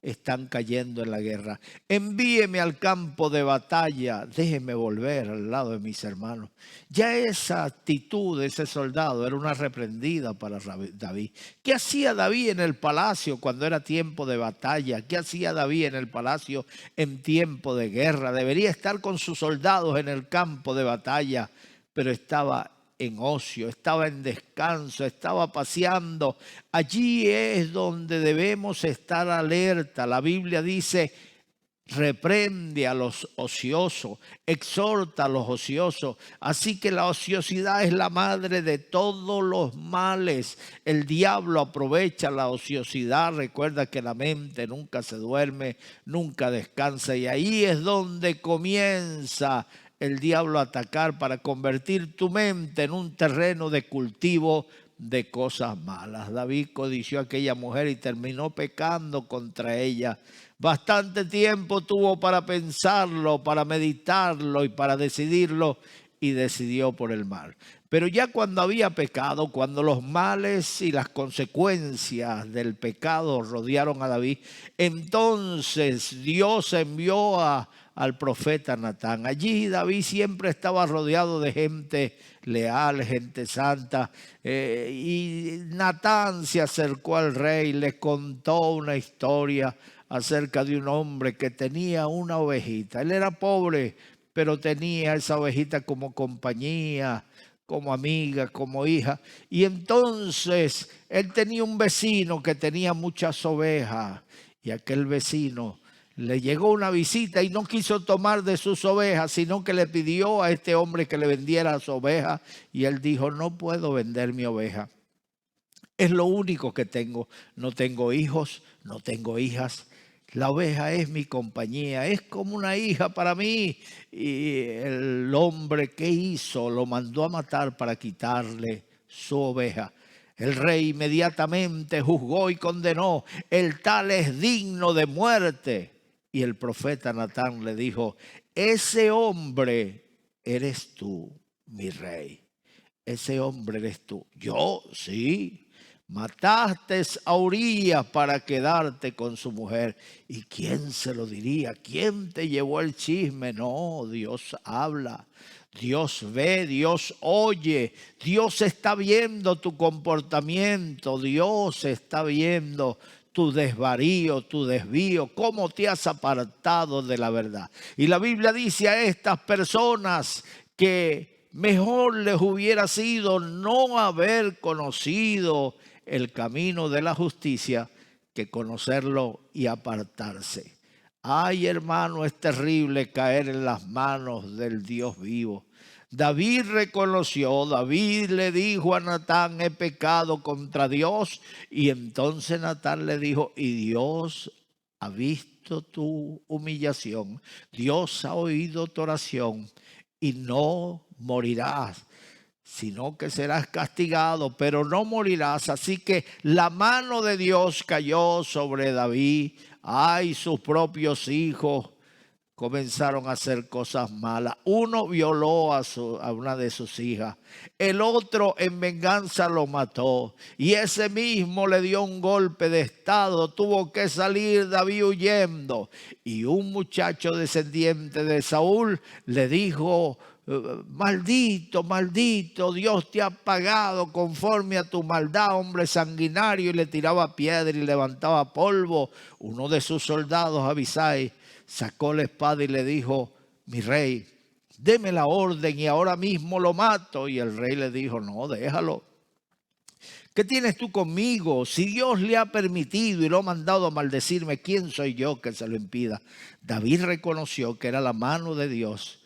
S6: están cayendo en la guerra. Envíeme al campo de batalla, déjeme volver al lado de mis hermanos. Ya esa actitud de ese soldado era una reprendida para David. ¿Qué hacía David en el palacio cuando era tiempo de batalla? ¿Qué hacía David en el palacio en tiempo de guerra? Debería estar con sus soldados en el campo de batalla, pero estaba en ocio, estaba en descanso, estaba paseando. Allí es donde debemos estar alerta. La Biblia dice, reprende a los ociosos, exhorta a los ociosos. Así que la ociosidad es la madre de todos los males. El diablo aprovecha la ociosidad. Recuerda que la mente nunca se duerme, nunca descansa. Y ahí es donde comienza el diablo a atacar para convertir tu mente en un terreno de cultivo de cosas malas. David codició a aquella mujer y terminó pecando contra ella. Bastante tiempo tuvo para pensarlo, para meditarlo y para decidirlo, y decidió por el mal. Pero ya cuando había pecado, cuando los males y las consecuencias del pecado rodearon a David, entonces Dios envió al profeta Natán. Allí David siempre estaba rodeado de gente leal, gente santa, y Natán se acercó al rey, le contó una historia acerca de un hombre que tenía una ovejita. Él era pobre, pero tenía esa ovejita como compañía, como amiga, como hija. Y entonces él tenía un vecino que tenía muchas ovejas, y aquel vecino le llegó una visita y no quiso tomar de sus ovejas, sino que le pidió a este hombre que le vendiera su oveja. Y él dijo, no puedo vender mi oveja. Es lo único que tengo. No tengo hijos, no tengo hijas. La oveja es mi compañía, es como una hija para mí. Y el hombre, ¿qué hizo? Lo mandó a matar para quitarle su oveja. El rey inmediatamente juzgó y condenó, el tal es digno de muerte. Y el profeta Natán le dijo, ese hombre eres tú, mi rey. Ese hombre eres tú. Yo, sí. Mataste a Urías para quedarte con su mujer. ¿Y quién se lo diría? ¿Quién te llevó el chisme? No, Dios habla, Dios ve, Dios oye, Dios está viendo tu comportamiento, Dios está viendo tu desvarío, tu desvío, cómo te has apartado de la verdad. Y la Biblia dice a estas personas que mejor les hubiera sido no haber conocido el camino de la justicia que conocerlo y apartarse. Ay, hermano, es terrible caer en las manos del Dios vivo. David reconoció, David le dijo a Natán, he pecado contra Dios. Y entonces Natán le dijo, y Dios ha visto tu humillación, Dios ha oído tu oración y no morirás, sino que serás castigado, pero no morirás. Así que la mano de Dios cayó sobre David. Ay, sus propios hijos comenzaron a hacer cosas malas. Uno violó a una de sus hijas. El otro en venganza lo mató. Y ese mismo le dio un golpe de estado. Tuvo que salir David huyendo. Y un muchacho descendiente de Saúl le dijo, maldito, maldito, Dios te ha pagado conforme a tu maldad, hombre sanguinario. Y le tiraba piedra y levantaba polvo. Uno de sus soldados, Abisai, sacó la espada y le dijo, mi rey, deme la orden y ahora mismo lo mato. Y el rey le dijo, no, déjalo. ¿Qué tienes tú conmigo? Si Dios le ha permitido y lo ha mandado a maldecirme, ¿quién soy yo que se lo impida? David reconoció que era la mano de Dios.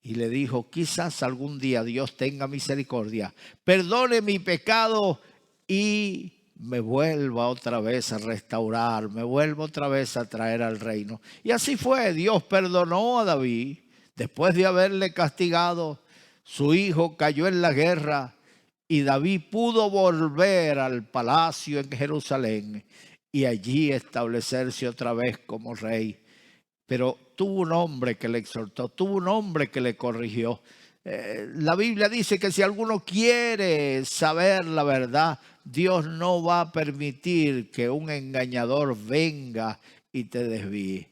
S6: Y le dijo, quizás algún día Dios tenga misericordia, perdone mi pecado y me vuelva otra vez a restaurar, me vuelva otra vez a traer al reino. Y así fue, Dios perdonó a David. Después de haberle castigado, su hijo cayó en la guerra y David pudo volver al palacio en Jerusalén y allí establecerse otra vez como rey. Pero tuvo un hombre que le exhortó, tuvo un hombre que le corrigió. La Biblia dice que si alguno quiere saber la verdad, Dios no va a permitir que un engañador venga y te desvíe.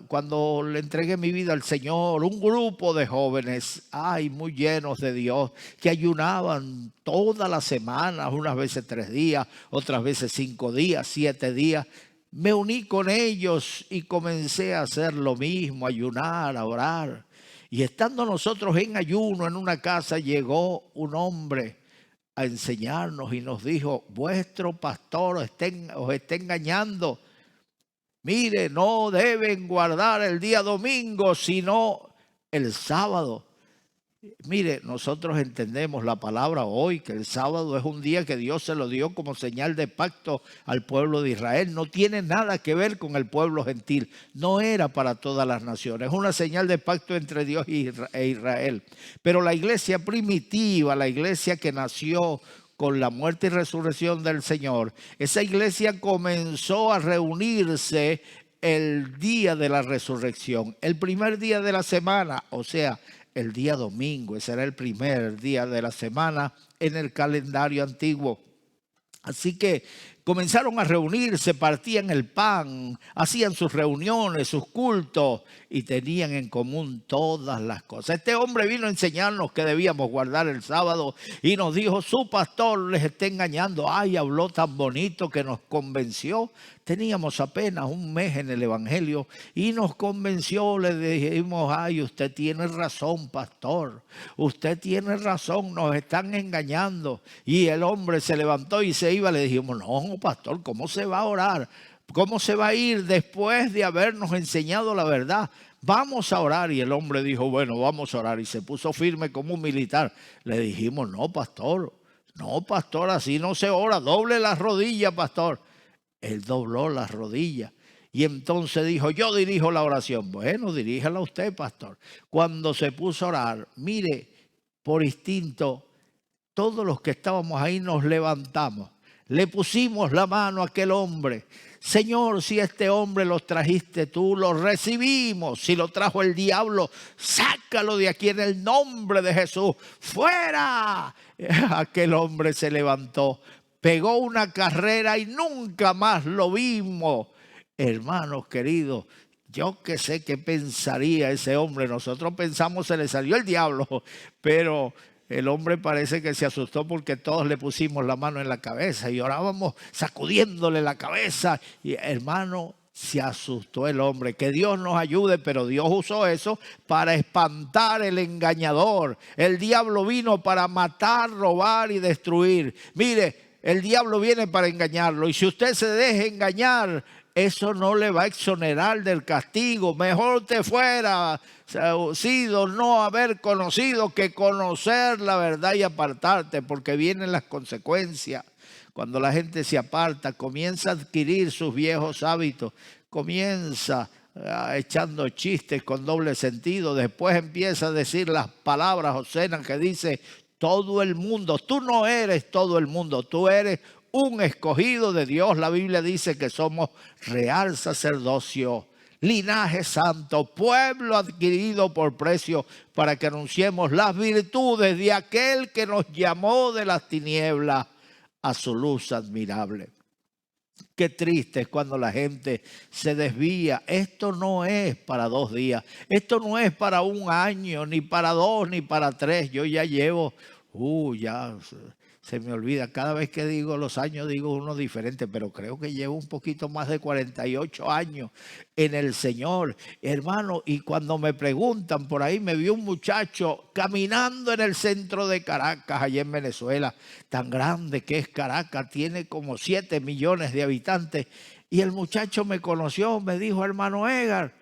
S6: Cuando le entregué mi vida al Señor, un grupo de jóvenes, muy llenos de Dios, que ayunaban todas las semanas, unas veces 3 días, otras veces 5 días, 7 días. Me uní con ellos y comencé a hacer lo mismo, a ayunar, a orar. Y estando nosotros en ayuno en una casa, llegó un hombre a enseñarnos y nos dijo, vuestro pastor os está engañando. Mire, no deben guardar el día domingo, sino el sábado. Mire, nosotros entendemos la palabra hoy, que el sábado es un día que Dios se lo dio como señal de pacto al pueblo de Israel. No tiene nada que ver con el pueblo gentil. No era para todas las naciones. Es una señal de pacto entre Dios e Israel. Pero la iglesia primitiva, la iglesia que nació con la muerte y resurrección del Señor, esa iglesia comenzó a reunirse el día de la resurrección, el primer día de la semana, o sea, el día domingo. Ese era el primer día de la semana en el calendario antiguo. Así que comenzaron a reunirse, partían el pan, hacían sus reuniones, sus cultos y tenían en común todas las cosas. Este hombre vino a enseñarnos que debíamos guardar el sábado y nos dijo, su pastor les está engañando. Habló tan bonito que nos convenció. Teníamos apenas un mes en el evangelio y nos convenció. Le dijimos, usted tiene razón, pastor. Usted tiene razón, nos están engañando. Y el hombre se levantó y se iba. Le dijimos, no, pastor, ¿cómo se va a orar? ¿Cómo se va a ir después de habernos enseñado la verdad? Vamos a orar. Y el hombre dijo, bueno, vamos a orar. Y se puso firme como un militar. Le dijimos, no, pastor, así no se ora. Doble las rodillas, pastor. Él dobló las rodillas. Y entonces dijo, yo dirijo la oración. Bueno, diríjala usted, pastor. Cuando se puso a orar, mire, por instinto, todos los que estábamos ahí nos levantamos. Le pusimos la mano a aquel hombre. Señor, si este hombre lo trajiste tú, lo recibimos. Si lo trajo el diablo, sácalo de aquí en el nombre de Jesús. ¡Fuera! Aquel hombre se levantó, pegó una carrera y nunca más lo vimos. Hermanos queridos, yo que sé qué pensaría ese hombre. Nosotros pensamos se le salió el diablo, pero el hombre parece que se asustó porque todos le pusimos la mano en la cabeza y orábamos sacudiéndole la cabeza. Y hermano, se asustó el hombre. Que Dios nos ayude, pero Dios usó eso para espantar el engañador. El diablo vino para matar, robar y destruir. Mire, el diablo viene para engañarlo. Y si usted se deja engañar, eso no le va a exonerar del castigo. Mejor te fuera sido no haber conocido que conocer la verdad y apartarte, porque vienen las consecuencias. Cuando la gente se aparta, comienza a adquirir sus viejos hábitos, comienza echando chistes con doble sentido, después empieza a decir las palabras obscenas que dice todo el mundo. Tú no eres todo el mundo, tú eres un escogido de Dios. La Biblia dice que somos real sacerdocio, linaje santo, pueblo adquirido por precio, para que anunciemos las virtudes de aquel que nos llamó de las tinieblas a su luz admirable. Qué triste es cuando la gente se desvía. Esto no es para 2 días, esto no es para 1 año, ni para 2, ni para 3. Yo ya llevo, ya se me olvida, cada vez que digo los años digo uno diferente, pero creo que llevo un poquito más de 48 años en el Señor, hermano. Y cuando me preguntan por ahí, me vio un muchacho caminando en el centro de Caracas, allá en Venezuela, tan grande que es Caracas, tiene como 7 millones de habitantes, y el muchacho me conoció, me dijo, hermano Edgar,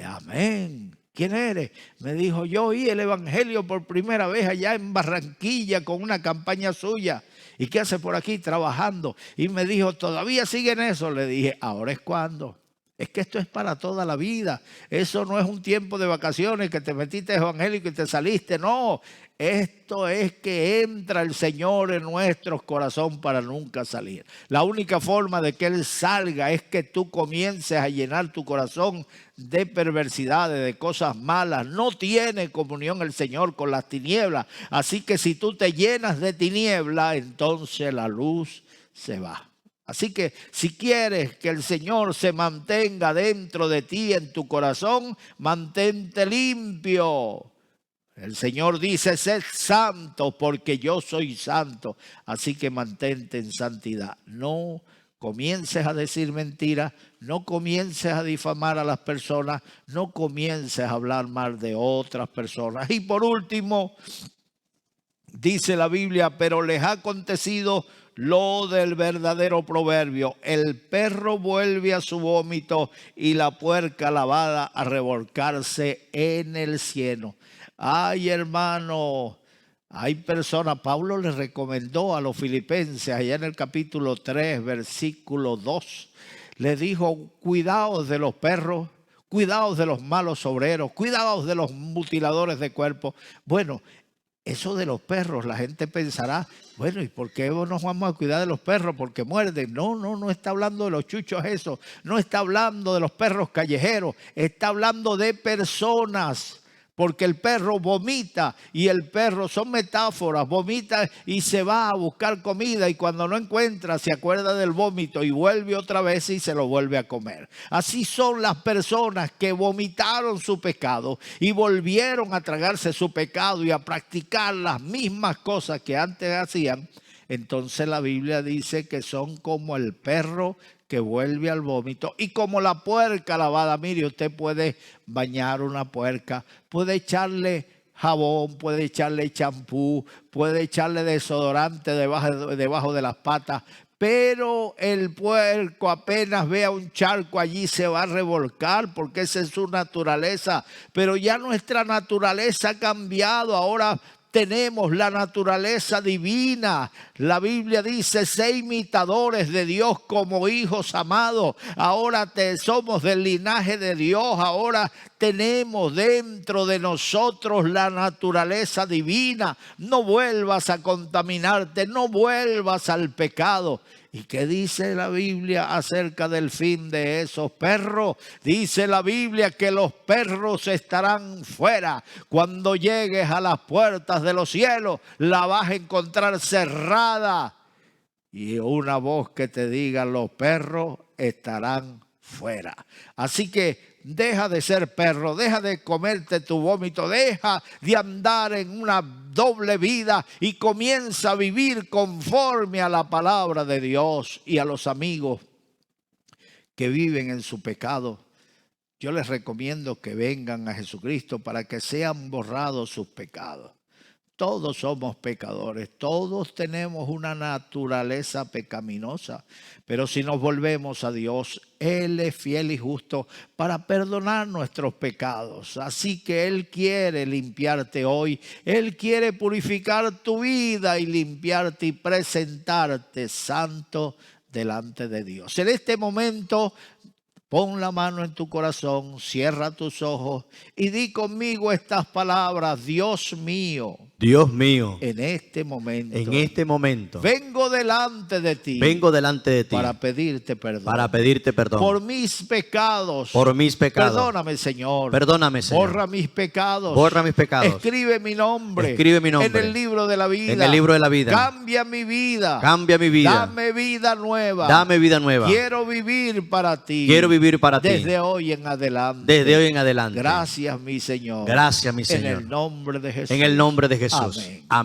S6: amén. ¿Quién eres? Me dijo, yo oí el evangelio por primera vez allá en Barranquilla con una campaña suya. ¿Y qué hace por aquí? Trabajando. Y me dijo, ¿todavía siguen eso? Le dije, ¿ahora es cuándo? Es que esto es para toda la vida. Eso no es un tiempo de vacaciones que te metiste evangélico y te saliste. No, esto es que entra el Señor en nuestros corazones para nunca salir. La única forma de que Él salga es que tú comiences a llenar tu corazón de perversidades, de cosas malas. No tiene comunión el Señor con las tinieblas. Así que si tú te llenas de tiniebla, entonces la luz se va. Así que si quieres que el Señor se mantenga dentro de ti, en tu corazón, mantente limpio. El Señor dice, sed santo porque yo soy santo. Así que mantente en santidad. No comiences a decir mentiras, no comiences a difamar a las personas, no comiences a hablar mal de otras personas. Y por último, dice la Biblia, pero les ha acontecido lo del verdadero proverbio: el perro vuelve a su vómito y la puerca lavada a revolcarse en el cieno. Ay, hermano, hay personas, Pablo les recomendó a los filipenses allá en el capítulo 3, versículo 2, les dijo, cuidaos de los perros, cuidaos de los malos obreros, cuidaos de los mutiladores de cuerpo. Bueno, eso de los perros, la gente pensará, bueno, ¿y por qué nos vamos a cuidar de los perros? Porque muerden. No está hablando de los chuchos eso, no está hablando de los perros callejeros, está hablando de personas. Porque el perro vomita y el perro, son metáforas, vomita y se va a buscar comida y cuando no encuentra se acuerda del vómito y vuelve otra vez y se lo vuelve a comer. Así son las personas que vomitaron su pecado y volvieron a tragarse su pecado y a practicar las mismas cosas que antes hacían. Entonces la Biblia dice que son como el perro que vuelve al vómito y como la puerca lavada. Mire, usted puede bañar una puerca, puede echarle jabón, puede echarle champú, puede echarle desodorante debajo de las patas, pero el puerco apenas vea un charco allí se va a revolcar porque esa es su naturaleza. Pero ya nuestra naturaleza ha cambiado, ahora tenemos la naturaleza divina. La Biblia dice, sé imitadores de Dios como hijos amados. Ahora somos del linaje de Dios. Ahora tenemos dentro de nosotros la naturaleza divina. No vuelvas a contaminarte, no vuelvas al pecado. ¿Y qué dice la Biblia acerca del fin de esos perros? Dice la Biblia que los perros estarán fuera. Cuando llegues a las puertas de los cielos, la vas a encontrar cerrada. Y una voz que te diga, los perros estarán fuera. Así que deja de ser perro, deja de comerte tu vómito, deja de andar en una doble vida y comienza a vivir conforme a la palabra de Dios. Y a los amigos que viven en su pecado, yo les recomiendo que vengan a Jesucristo para que sean borrados sus pecados. Todos somos pecadores, todos tenemos una naturaleza pecaminosa, pero si nos volvemos a Dios, Él es fiel y justo para perdonar nuestros pecados. Así que Él quiere limpiarte hoy, Él quiere purificar tu vida y limpiarte y presentarte santo delante de Dios. En este momento, pon la mano en tu corazón, cierra tus ojos y di conmigo estas palabras. Dios mío,
S1: Dios mío,
S6: en este momento,
S1: vengo delante de ti
S6: para pedirte perdón. Por mis pecados. Perdóname, Señor. Borra mis pecados. Escribe mi nombre. En el libro de la vida. Cambia mi vida. Dame vida nueva. Quiero vivir para ti. Desde hoy en adelante. Gracias, mi Señor.
S1: Gracias, mi Señor.
S6: En el nombre de Jesús.
S1: En el nombre de Jesús.
S6: Amén.
S1: Amén.